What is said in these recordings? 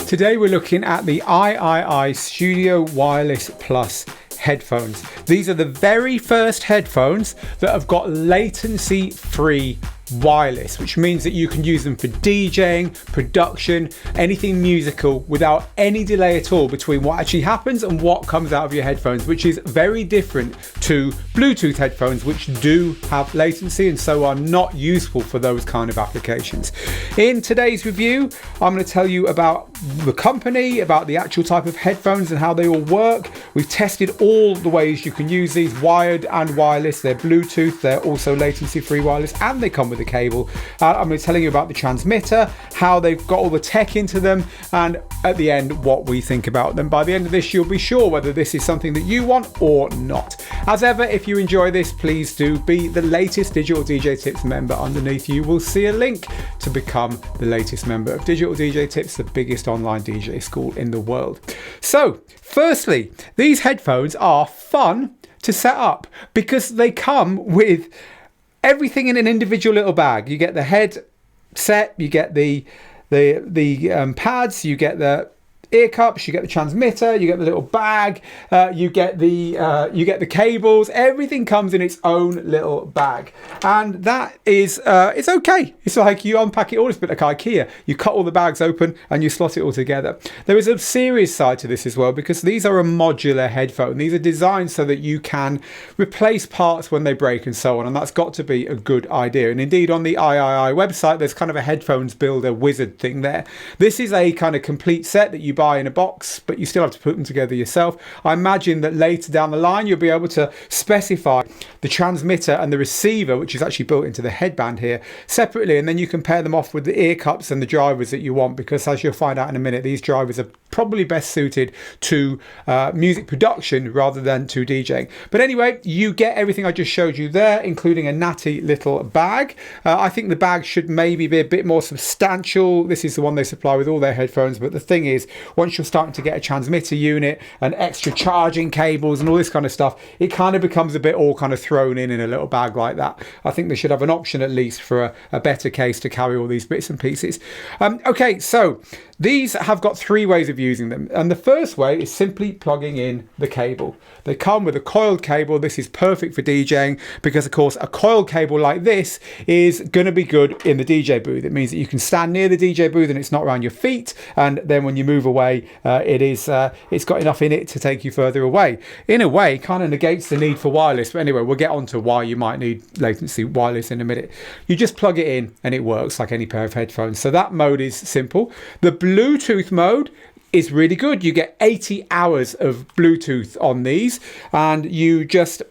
Today we're looking at the AIAIAI Studio Wireless Plus headphones. These are the very first headphones that have got latency-free wireless, which means that you can use them for DJing, production, anything musical without any delay at all between what actually happens and what comes out of your headphones, which is very different to Bluetooth headphones, which do have latency and so are not useful for those kind of applications. In today's review, I'm going to tell you about the company, about the actual type of headphones and how they all work. We've tested all the ways you can use these, wired and wireless. They're Bluetooth, they're also latency-free wireless, and they come with a cable. I'm going to tell you about the transmitter, how they've got all the tech into them, and at the end what we think about them. By the end of this, you'll be sure whether this is something that you want or not. As ever, if you enjoy this, please do be the latest Digital DJ Tips member. Underneath you will see a link to become the latest member of Digital DJ Tips, the biggest online DJ school in the world. So firstly, these headphones are fun to set up because they come with everything in an individual little bag. You get the headset, you get the pads, you get the ear cups, you get the transmitter, you get the little bag, you get the cables. Everything comes in its own little bag, and that is it's okay. It's like you unpack it all. It's a bit like IKEA. You cut all the bags open and you slot it all together. There is a serious side to this as well, because these are a modular headphone. These are designed so that you can replace parts when they break and so on, and that's got to be a good idea. And indeed, on the AIAIAI website, there's kind of a headphones builder wizard thing there. This is a kind of complete set that you buy in a box, but you still have to put them together yourself. I imagine that later down the line you'll be able to specify the transmitter and the receiver, which is actually built into the headband here, separately, and then you can pair them off with the ear cups and the drivers that you want, because as you'll find out in a minute, these drivers are probably best suited to music production rather than to DJing. But anyway, you get everything I just showed you there, including a natty little bag. I think the bag should maybe be a bit more substantial. This is the one they supply with all their headphones, but the thing is, once you're starting to get a transmitter unit and extra charging cables and all this kind of stuff, it kind of becomes a bit all kind of thrown in a little bag like that. I think they should have an option at least for a better case to carry all these bits and pieces. Okay, so these have got three ways of using them, and the first way is simply plugging in the cable. They come with a coiled cable. This is perfect for DJing because, of course, a coiled cable like this is going to be good in the DJ booth. It means that you can stand near the DJ booth and it's not around your feet, and then when you move away, it's got enough in it to take you further away. In a way, kind of negates the need for wireless, but anyway, we'll get on to why you might need latency wireless in a minute. You just plug it in and it works like any pair of headphones. So that mode is simple. The Bluetooth mode is really good. You get 80 hours of Bluetooth on these, and you just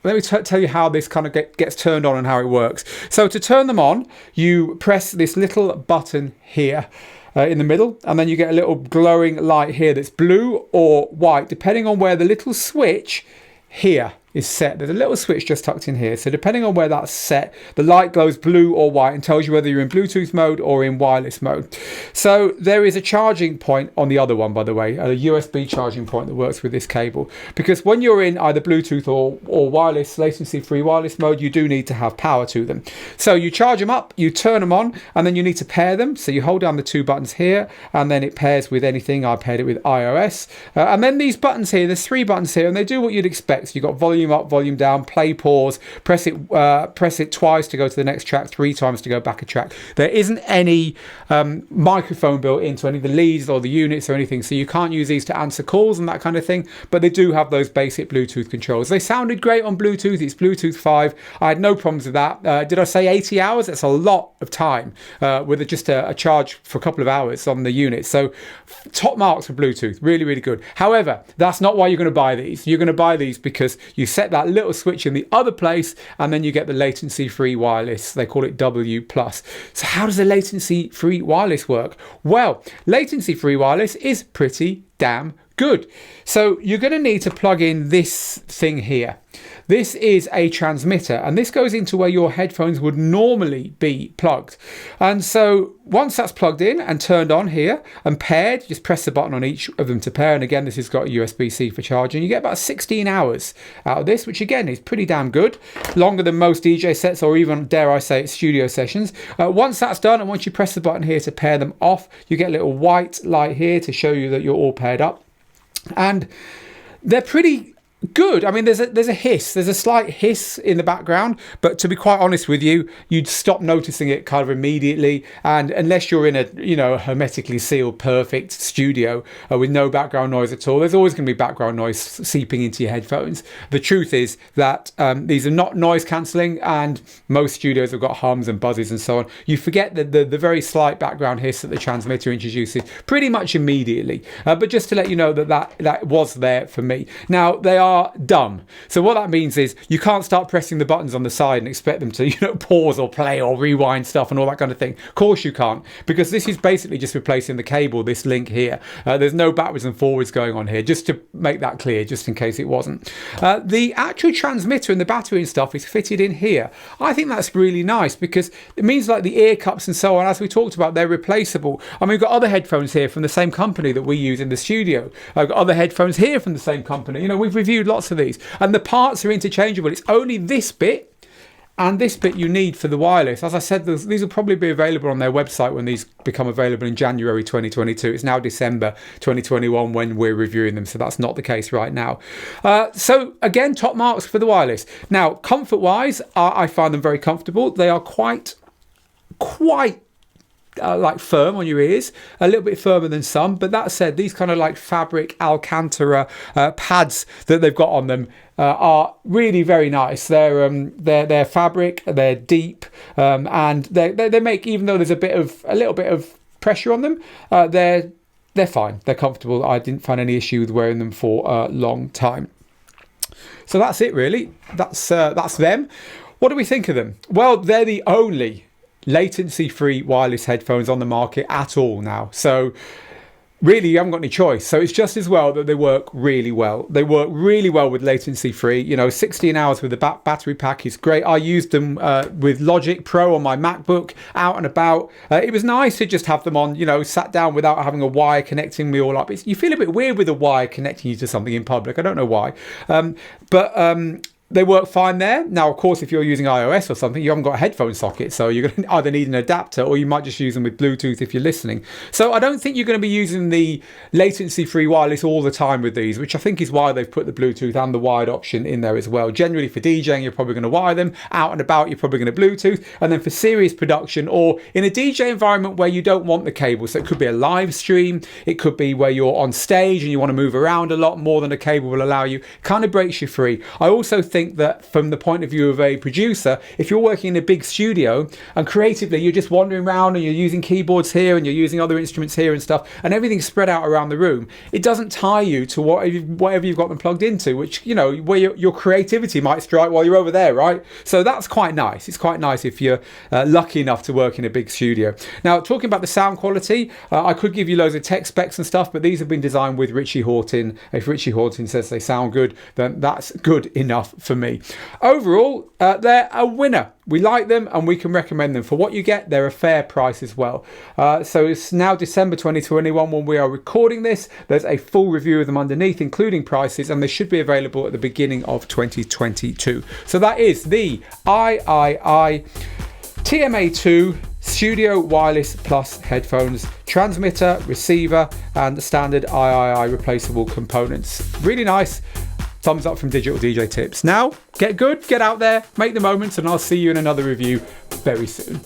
let me tell you how this kind of gets turned on and how it works. So to turn them on, you press this little button here in the middle, and then you get a little glowing light here that's blue or white depending on where the little switch here is set. There's a little switch just tucked in here, so depending on where that's set, the light glows blue or white and tells you whether you're in Bluetooth mode or in wireless mode. So there is a charging point on the other one, by the way, a USB charging point that works with this cable, because when you're in either Bluetooth or wireless, latency-free wireless mode, you do need to have power to them. So you charge them up, you turn them on, and then you need to pair them. So you hold down the two buttons here, and then it pairs with anything. I paired it with iOS, and then these buttons here, there's three buttons here, and they do what you'd expect. So you've got volume up, volume down, play, pause, press it twice to go to the next track, three times to go back a track. There isn't any microphone built into any of the leads or the units or anything, so you can't use these to answer calls and that kind of thing, but they do have those basic Bluetooth controls. They sounded great on Bluetooth. It's Bluetooth 5. I had no problems with that. Did I say 80 hours? That's a lot of time with just a charge for a couple of hours on the unit. So top marks for Bluetooth. Really, really good. However, that's not why you're going to buy these. You're going to buy these because you set that little switch in the other place, and then you get the latency-free wireless. They call it W+. So how does the latency-free wireless work? Well, latency-free wireless is pretty damn Good. So you're going to need to plug in this thing here. This is a transmitter, and this goes into where your headphones would normally be plugged. And so once that's plugged in and turned on here and paired, just press the button on each of them to pair. And again, this has got a USB-C for charging. You get about 16 hours out of this, which again is pretty damn good. Longer than most DJ sets, or even, dare I say it, studio sessions. Once that's done, and once you press the button here to pair them off, you get a little white light here to show you that you're all paired up. And they're pretty good. I mean, there's a hiss. There's a slight hiss in the background, but to be quite honest with you, you'd stop noticing it kind of immediately. And unless you're in a hermetically sealed, perfect studio with no background noise at all, there's always going to be background noise seeping into your headphones. The truth is that these are not noise cancelling, and most studios have got hums and buzzes and so on. You forget that the very slight background hiss that the transmitter introduces pretty much immediately. But just to let you know that was there for me. Now, they are dumb. So what that means is you can't start pressing the buttons on the side and expect them to pause or play or rewind stuff and all that kind of thing. Of course you can't, because this is basically just replacing the cable, this link here. There's no backwards and forwards going on here, just to make that clear, just in case it wasn't. The actual transmitter and the battery and stuff is fitted in here. I think that's really nice, because it means like the ear cups and so on, as we talked about, they're replaceable. I mean, we've got other headphones here from the same company that we use in the studio. I've got other headphones here from the same company. We've reviewed lots of these, and the parts are interchangeable. It's only this bit and this bit you need for the wireless. As I said, these will probably be available on their website when these become available in January 2022. It's now December 2021 when we're reviewing them, so that's not the case right now. So again, top marks for the wireless. Now, comfort wise, I find them very comfortable. They are quite like firm on your ears, a little bit firmer than some. But that said, these kind of like fabric Alcantara pads that they've got on them are really very nice. They're fabric, they're deep, and they make, even though there's a little bit of pressure on them, they're fine. They're comfortable. I didn't find any issue with wearing them for a long time. So that's it, really. That's them. What do we think of them? Well, they're the only latency-free wireless headphones on the market at all now. So really, you haven't got any choice. So it's just as well that they work really well. They work really well with latency-free. 16 hours with the battery pack is great. I used them with Logic Pro on my MacBook, out and about. It was nice to just have them on, sat down without having a wire connecting me all up. You feel a bit weird with a wire connecting you to something in public. I don't know why. But they work fine there. Now, of course, if you're using iOS or something, you haven't got a headphone socket, so you're going to either need an adapter, or you might just use them with Bluetooth if you're listening. So I don't think you're going to be using the latency-free wireless all the time with these, which I think is why they've put the Bluetooth and the wired option in there as well. Generally for DJing, you're probably going to wire them. Out and about, you're probably going to Bluetooth. And then for serious production, or in a DJ environment where you don't want the cable, so it could be a live stream, it could be where you're on stage and you want to move around a lot more than a cable will allow you, kind of breaks you free. I also think that from the point of view of a producer, if you're working in a big studio and creatively you're just wandering around and you're using keyboards here and you're using other instruments here and stuff, and everything's spread out around the room, it doesn't tie you to whatever you've got them plugged into, which, where your creativity might strike while you're over there, right? So that's quite nice. It's quite nice if you're lucky enough to work in a big studio. Now, talking about the sound quality, I could give you loads of tech specs and stuff, but these have been designed with Richie Hawtin. If Richie Hawtin says they sound good, then that's good enough for me. Overall, they're a winner. We like them and we can recommend them. For what you get, they're a fair price as well. So it's now December 2021 when we are recording this. There's a full review of them underneath, including prices, and they should be available at the beginning of 2022. So that is the AIAIAI TMA-2 Studio Wireless Plus headphones, transmitter, receiver, and the standard AIAIAI replaceable components. Really nice. Thumbs up from Digital DJ Tips. Now, get good, get out there, make the moments, and I'll see you in another review very soon.